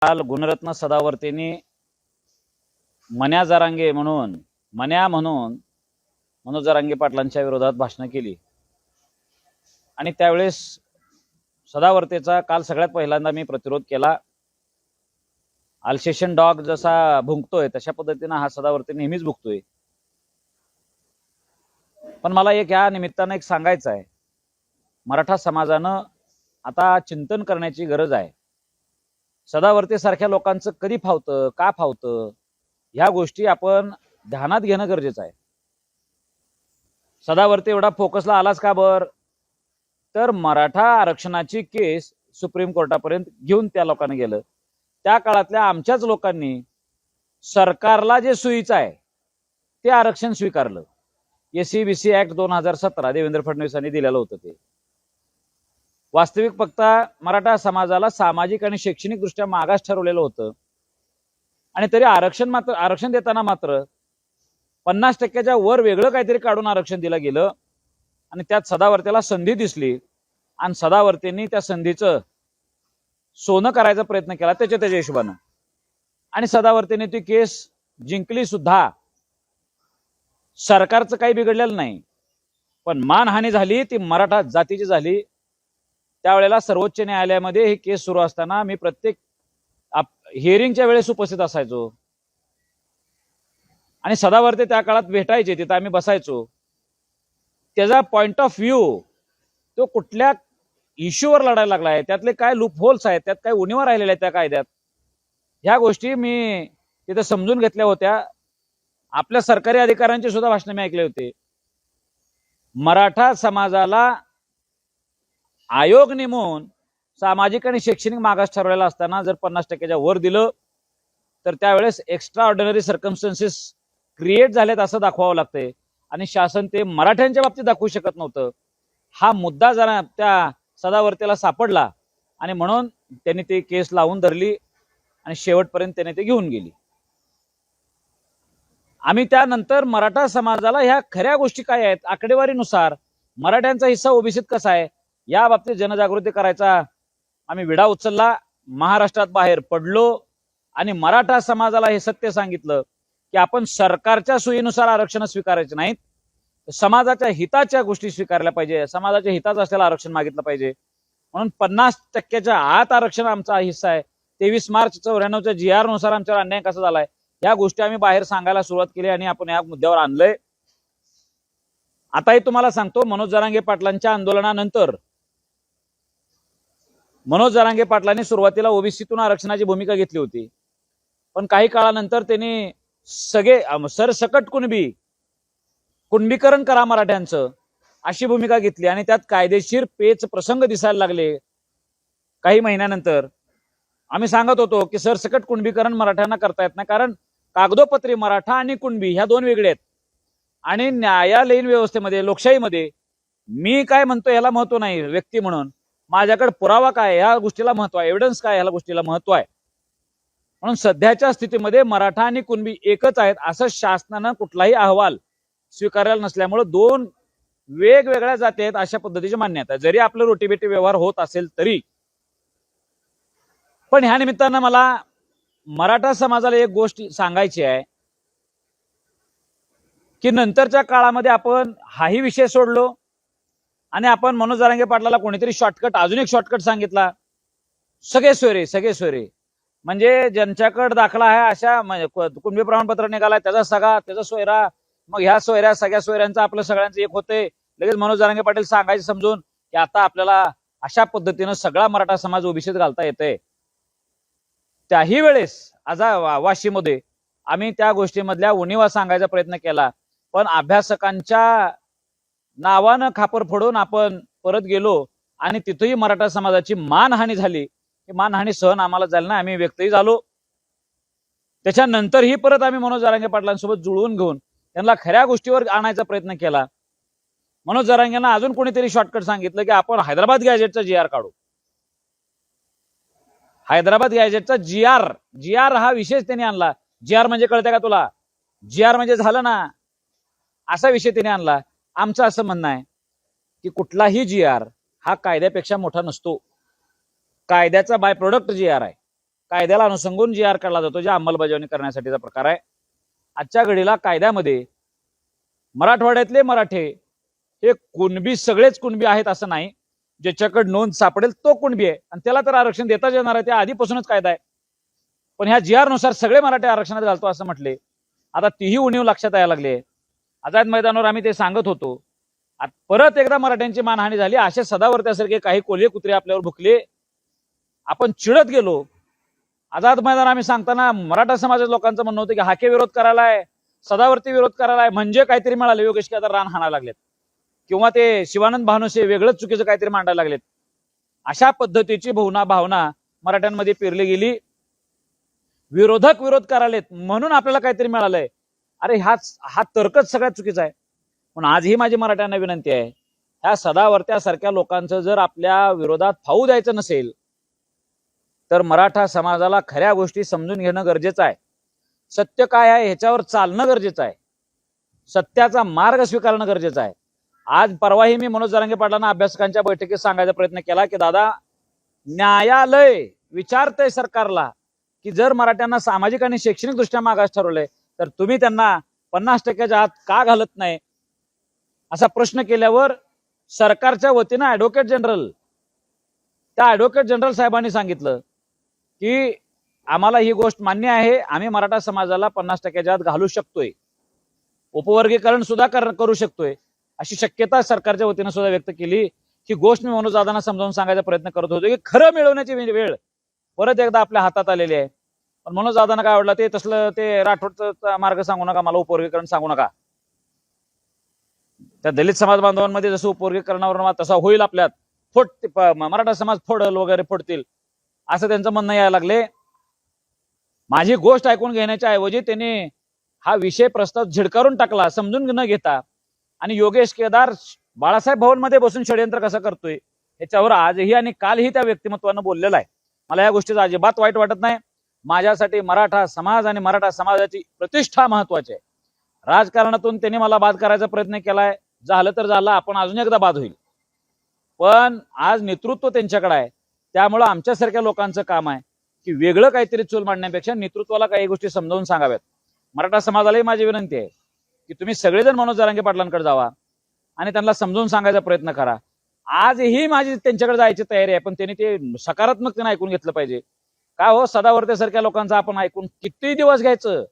काल गुणरत्न सदावर्तेंनी मन्या जरांगे म्हणून मनोज जरांगे पाटलांच्या विरोधात भाषण केली आणि त्यावेळेस सदावर्तेचा काल सगळ्यात पहिल्यांदा मी प्रतिरोध केला। अल्सेशन डॉग जसा भुंकतोय तशा पद्धतीने हा सदावर्ते नेहमीच भुंकतोय। पण मला एक या निमित्ताने एक सांगायचं आहे, मराठा समाजानं आता चिंतन करण्याची गरज आहे। सदावर्ते सारख्या लोकांचं कधी फावतं, का फावतं, ह्या गोष्टी आपण ध्यानात घेणं गरजेचं आहे। सदावर्ते एवढा फोकसला आलाच का बर, तर मराठा आरक्षणाची केस सुप्रीम कोर्टापर्यंत घेऊन त्या लोकांनी गेलं। त्या काळातल्या आमच्याच लोकांनी सरकारला जे सोयीचं आहे ते आरक्षण स्वीकारलं। SC-BC ऍक्ट 2017 देवेंद्र फडणवीसांनी दिलेलं होतं। ते वास्तविक फक्त मराठा समाजाला सामाजिक आणि शैक्षणिक दृष्ट्या मागास ठरवलेलं होतं आणि तरी आरक्षण देताना मात्र 50% वर वेगळं काहीतरी काढून आरक्षण दिलं गेलं आणि त्यात सदावर्तेला संधी दिसली आणि सदावर्तेंनी त्या संधीचं सोनं करायचा प्रयत्न केला त्याच्या हिशोबानं आणि सदावर्तेने ती केस जिंकली सुद्धा। सरकारचं काही बिघडलेलं नाही, पण मानहानी झाली ती मराठा जातीची झाली। त्यावेळेला सर्वोच्च न्यायालयामध्ये ही केस सुरू असताना मी प्रत्येक हिअरिंगच्या वेळेस उपस्थित असायचो आणि सदावर्ते त्या काळात भेटायचे, तिथं आम्ही बसायचो। त्याचा पॉइंट ऑफ व्ह्यू तो कुठल्या इश्यूवर लढायला लागलाय, त्यातले काय लूप होल्स आहेत, त्यात काय उणीवा राहिलेल्या आहेत त्या कायद्यात, ह्या गोष्टी मी तिथे समजून घेतल्या होत्या। आपल्या सरकारी अधिकाऱ्यांचे सुद्धा भाषण मी ऐकले होते। मराठा समाजाला आयोग नेमून सामाजिक आणि शैक्षणिक मागास ठरवलेला असताना जर 50% वर दिलं तर त्यावेळेस एक्स्ट्रा ऑर्डिनरी सर्कमस्टन्सेस क्रिएट झालेत असं दाखवावं लागतंय आणि शासन ते मराठ्यांच्या बाबतीत दाखवू शकत नव्हतं। हा मुद्दा जरा त्या सदावर्तेला सापडला आणि म्हणून त्यांनी ते केस लावून धरली आणि शेवटपर्यंत त्याने ते घेऊन गेली। आम्ही त्यानंतर मराठा समाजाला ह्या खऱ्या गोष्टी काय आहेत, आकडेवारीनुसार मराठ्यांचा हिस्सा ओबीसीत कसा आहे, या बाबतीत जनजागृती करायचा आम्ही विडा उचलला। महाराष्ट्रात बाहेर पडलो आणि मराठा समाजाला हे सत्य सांगितलं की आपण सरकारच्या सोयीनुसार आरक्षण स्वीकारायचे नाहीत, समाजाच्या हिताच्या गोष्टी स्वीकारल्या पाहिजे, समाजाच्या हिताचं असलेलं आरक्षण मागितलं पाहिजे। म्हणून 50% आत आरक्षण आमचा हिस्सा आहे। 23 मार्च 94च्या GR नुसार आमच्यावर अन्याय कसा झालाय या गोष्टी आम्ही बाहेर सांगायला सुरुवात केली आणि आपण या मुद्द्यावर आणलंय। आताही तुम्हाला सांगतो, मनोज जरांगे पाटलांच्या आंदोलनानंतर मनोज जरांगे पाटलांनी सुरुवातीला ओबीसीतून आरक्षणाची भूमिका घेतली होती, पण काही काळानंतर त्यांनी सगळे सरसकट कुणबीकरण करा मराठ्यांचं अशी भूमिका घेतली आणि त्यात कायदेशीर पेच प्रसंग दिसायला लागले। काही महिन्यानंतर आम्ही सांगत होतो की सरसकट कुणबीकरण मराठ्यांना करता येत नाही, कारण कागदोपत्री मराठा आणि कुणबी ह्या दोन वेगळे आहेत आणि न्यायालयीन व्यवस्थेमध्ये लोकशाहीमध्ये मी काय म्हणतो याला महत्व नाही व्यक्ती म्हणून, माझ्याकडे पुरावा काय ह्या गोष्टीला महत्व आहे, एव्हिडन्स काय ह्याला गोष्टीला महत्व आहे। म्हणून सध्याच्या स्थितीमध्ये मराठा आणि कुणबी एकच आहेत असं शासनानं कुठलाही अहवाल स्वीकारलेला नसल्यामुळे दोन वेगवेगळ्या जाती आहेत अशा पद्धतीची मान्यता जरी आपलं रोटीबेटी व्यवहार होत असेल तरी। पण ह्या निमित्तानं मला मराठा समाजाला एक गोष्ट सांगायची आहे की नंतरच्या काळामध्ये आपण हाही विषय सोडलो आणि आपण मनोज जरांगे पाटलाला कोणीतरी शॉर्टकट, अजून एक शॉर्टकट सांगितला, सगळे सोयरे म्हणजे ज्यांच्याकडे दाखला आहे अशा कुणबी प्रमाणपत्र निघालाय त्याचा सोयरा, मग ह्या सगळ्या सोयऱ्यांचं आपलं सगळ्यांचं एक होते। लगेच मनोज जरांगे पाटील सांगायचे समजून की आता आपल्याला अशा पद्धतीनं सगळा मराठा समाज ओबीसीत घालता येते। त्याही वेळेस आज वाशीमध्ये आम्ही त्या गोष्टीमधल्या उणीवा सांगायचा प्रयत्न केला, पण अभ्यासकांच्या नावानं खापर फोडून आपण परत गेलो आणि तिथेही मराठा समाजाची मानहानी झाली। ही मानहानी सहन आम्हाला झाली नाही, आम्ही व्यक्तही झालो। त्याच्यानंतरही परत आम्ही मनोज जरांगे पाटलांसोबत जुळवून घेऊन त्यांना खऱ्या गोष्टीवर आणायचा प्रयत्न केला। मनोज जरांगेंना अजून कोणीतरी शॉर्टकट सांगितलं की आपण हैदराबाद गॅजेटचा GR काढू। हैदराबाद गॅजेटचा GR हा विषय त्यांनी आणला। GR म्हणजे कळतंय का तुला, GR म्हणजे झालं ना, असा विषय त्यांनी आणला। आमचं असं म्हणणं आहे की कुठलाही GR हा कायद्यापेक्षा मोठा नसतो, कायद्याचा बाय प्रोडक्ट GR आहे। कायद्याला अनुसंगून जी आर काढला जातो, जी अंमलबजावणी करण्यासाठीचा प्रकार आहे. आजच्या घडीला कायद्यामध्ये मराठवाड्यातले मराठे हे कुणबी सगळेच कुणबी आहेत असं नाही. ज्याच्याकडे नोंद सापडेल तो कुणबी आहे आणि त्याला तर आरक्षण देताच येणार आहे. त्या आधीपासूनच कायदा आहे. पण ह्या जी आर नुसार सगळे मराठे आरक्षणात घालतो असं म्हटले. आता तीही उणीव लक्षात यायला लागली आहे. आझाद मैदानावर आम्ही ते सांगत होतो. परत एकदा मराठ्यांची मानहानी झाली. असे सदावर्त्यासारखे काही कोल्हे कुत्रे आपल्यावर भुकले. आपण चिडत गेलो. आझाद मैदान आम्ही सांगताना मराठा समाजाच्या लोकांचं म्हणणं होतं की हाके विरोध करायलाय, सदावर्ती विरोध करायलाय म्हणजे काहीतरी मिळाले. योगेश केदार रान हाणायला लागलेत किंवा ते शिवानंद भानुसे वेगळंच चुकीचं काहीतरी मांडायला लागलेत. अशा पद्धतीची भावना मराठ्यांमध्ये पेरली गेली. विरोधक विरोध करायलेत म्हणून आपल्याला काहीतरी मिळालंय. अरे हा तर्कच सगळ्यात चुकीचा आहे. पण आजही माझी मराठ्यांना विनंती आहे, ह्या सदावर्त्यासारख्या लोकांचं जर आपल्या विरोधात फाऊ द्यायचं नसेल तर मराठा समाजाला खऱ्या गोष्टी समजून घेणं गरजेचं आहे. सत्य काय आहे ह्याच्यावर चालणं गरजेचं आहे. सत्याचा मार्ग स्वीकारणं गरजेचं आहे. आज परवाही मी मनोज जरांगे पाटलांना अभ्यासकांच्या बैठकीत सांगायचा प्रयत्न केला की दादा, न्यायालय विचारतंय सरकारला की जर मराठ्यांना सामाजिक आणि शैक्षणिक दृष्ट्या मागास ठरवलंय तर तुम्ही त्यांना 50% आत का घालत नाही असा प्रश्न केल्यावर सरकारच्या वतीनं ऍडव्होकेट जनरल साहेबांनी सांगितलं की आम्हाला ही गोष्ट मान्य आहे, आम्ही मराठा समाजाला 50% आत घालू शकतोय, उपवर्गीकरण सुद्धा करू शकतोय, अशी शक्यता सरकारच्या वतीनं सुद्धा व्यक्त केली. ही गोष्ट मी मनोज दादांना समजावून सांगायचा प्रयत्न करत होतो की खरं मिळवण्याची वेळ परत एकदा आपल्या हातात आलेली आहे. पण मनोज दादांना काय आवडलं, ते तसलं ते राठोडचा मार्ग सांगू नका, मला उपवर्गीकरण सांगू नका. त्या दलित समाज बांधवांमध्ये जसं उपवर्गीकरणावर तसा होईल आपल्यात मराठा समाज फोडल वगैरे फोडतील असं त्यांचं म्हणणं यायला लागले. माझी गोष्ट ऐकून घेण्याच्या ऐवजी त्यांनी हा विषय प्रस्ताव झिडकारून टाकला समजून न घेता. आणि योगेश केदार बाळासाहेब भवनमध्ये बसून षडयंत्र कसं करतोय याच्यावर आजही आणि कालही त्या व्यक्तिमत्वानं बोललेला आहे. मला या गोष्टीचा अजिबात वाईट वाटत नाही. माझ्यासाठी मराठा समाज आणि मराठा समाजाची प्रतिष्ठा महत्वाची आहे. राजकारणातून त्यांनी मला बाद करायचा प्रयत्न केलाय. झालं तर झालं, आपण अजून एकदा बाद होईल. पण आज नेतृत्व त्यांच्याकडे आहे. त्यामुळं आमच्यासारख्या लोकांचं काम आहे की वेगळं काहीतरी चूल मांडण्यापेक्षा नेतृत्वाला काही गोष्टी समजावून सांगाव्यात. मराठा समाजालाही माझी विनंती आहे की तुम्ही सगळेजण मनोज जरांगे पाटलांकडे जावा आणि त्यांना समजावून सांगायचा प्रयत्न करा. आजही माझी त्यांच्याकडे जायची तयारी आहे, पण त्यांनी ते सकारात्मकतेने ऐकून घेतलं पाहिजे. का हो, सदावर्तेसारख्या लोकांचं आपण ऐकून किती दिवस घ्यायचं,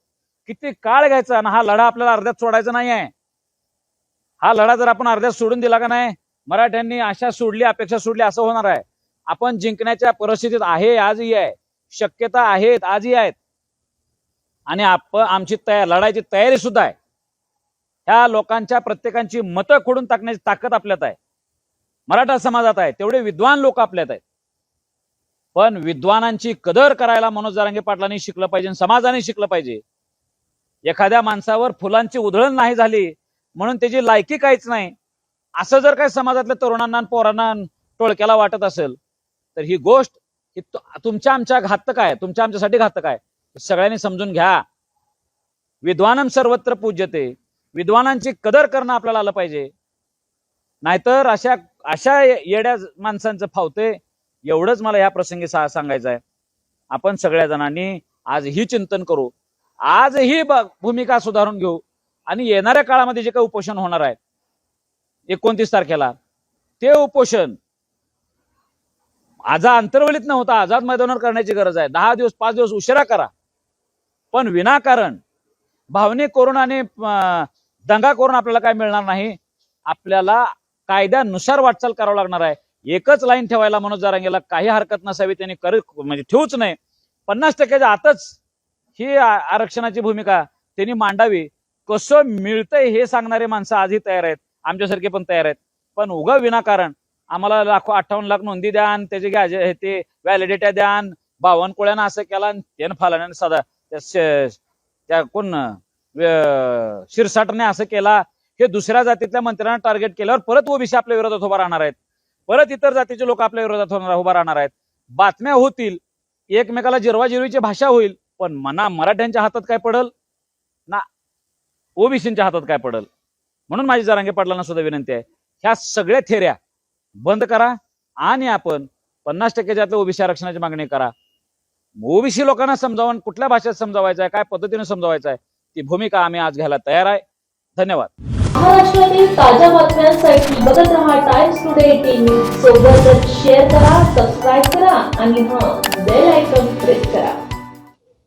किती काळ घ्यायचा. आणि हा लढा आपल्याला अर्ध्यात सोडायचा नाही आहे. हा लढा जर आपण अर्ध्यात सोडून दिला का नाही, मराठ्यांनी आशा सोडली, अपेक्षा सोडली, असं होणार आहे. आपण जिंकण्याच्या परिस्थितीत आहे, आजही आहे, शक्यता आहेत, आजही आहेत. आणि आमची लढायची तयारी सुद्धा आहे. ह्या लोकांच्या प्रत्येकांची मतं खोडून टाकण्याची ताकद आपल्यात आहे, मराठा समाजात आहे. तेवढे विद्वान लोक आपल्यात आहेत. पण विद्वानांची कदर करायला मनोज जरांगे पाटलांनी शिकलं पाहिजे, समाजाने शिकलं पाहिजे. एखाद्या माणसावर फुलांची उधळण नाही झाली म्हणून त्याची लायकी काहीच नाही असं जर काही समाजातल्या तरुणांना पोरांना टोळक्याला वाटत असेल तर ही गोष्ट तुमच्या आमच्या घातक आहे, तुमच्या आमच्यासाठी घातक आहे. सगळ्यांनी समजून घ्या. विद्वानम सर्वत्र पूज्यते. विद्वानांची कदर करणं आपल्याला आलं पाहिजे. नाहीतर अशा येड्या माणसांचं फावते. एवढंच मला या प्रसंगी सांगायचं आहे. आपण सगळ्या जणांनी आज ही चिंतन करू, आज ही भूमिका सुधारून घेऊ आणि येणाऱ्या काळामध्ये जे काही उपोषण होणार आहे 29 तारखेला, ते उपोषण आज अंतर्वलित न होता आझाद मैदानावर करण्याची गरज आहे. 10 दिवस 5 दिवस उशिरा करा, पण विनाकारण भावनिक करून आणि दंगा करून आपल्याला काय मिळणार नाही. आपल्याला कायद्यानुसार वाटचाल करावं लागणार आहे. एकच लाईन ठेवायला मनोज जरांगेला काही हरकत नसावी, त्यांनी म्हणजे ठेवूच नाही. 50% आतच ही आरक्षणाची भूमिका त्यांनी मांडावी. कसं मिळतंय हे सांगणारे माणसं आजही तयार आहेत, आमच्यासारखे पण तयार आहेत. पण उगा विनाकारण आम्हाला 58 लाख नोंदी द्या आणि त्याचे ते व्हॅलिडिटी द्या, बावनकुळ्यानं असं केला आणि त्यानं फालाने साधा त्या कोण शिरसाटने असं केला, हे दुसऱ्या जातीतल्या मंत्र्यांना टार्गेट केल्यावर परत ओबीसी आपल्या विरोधात उभा राहणार आहेत, परत इतर जातीचे लोक आपल्या विरोधात उभा राहणार आहेत. बातम्या होतील, एकमेकाला जिरवाजिरवीची भाषा होईल, पण मराठ्यांच्या हातात काय पडल ना ओबीसींच्या हातात काय पडल. म्हणून माझी जरांगे पाटलांना सुद्धा विनंती आहे, ह्या सगळ्या थेऱ्या बंद करा आणि आपण 50% ओबीसी आरक्षणाची मागणी करा. ओबीसी लोकांना समजावून कुठल्या भाषेत समजावायचं आहे, काय पद्धतीने समजावायचं आहे, ती भूमिका आम्ही आज घ्यायला तयार आहे. धन्यवाद. महाराष्ट्रातील ताज्या बातम्यांसाठी बघत रहा टाइम्स टुडे 18 न्यूज. सोबतच शेअर करा, सबस्क्राईब करा आणि बेल आयकॉन प्रेस करा.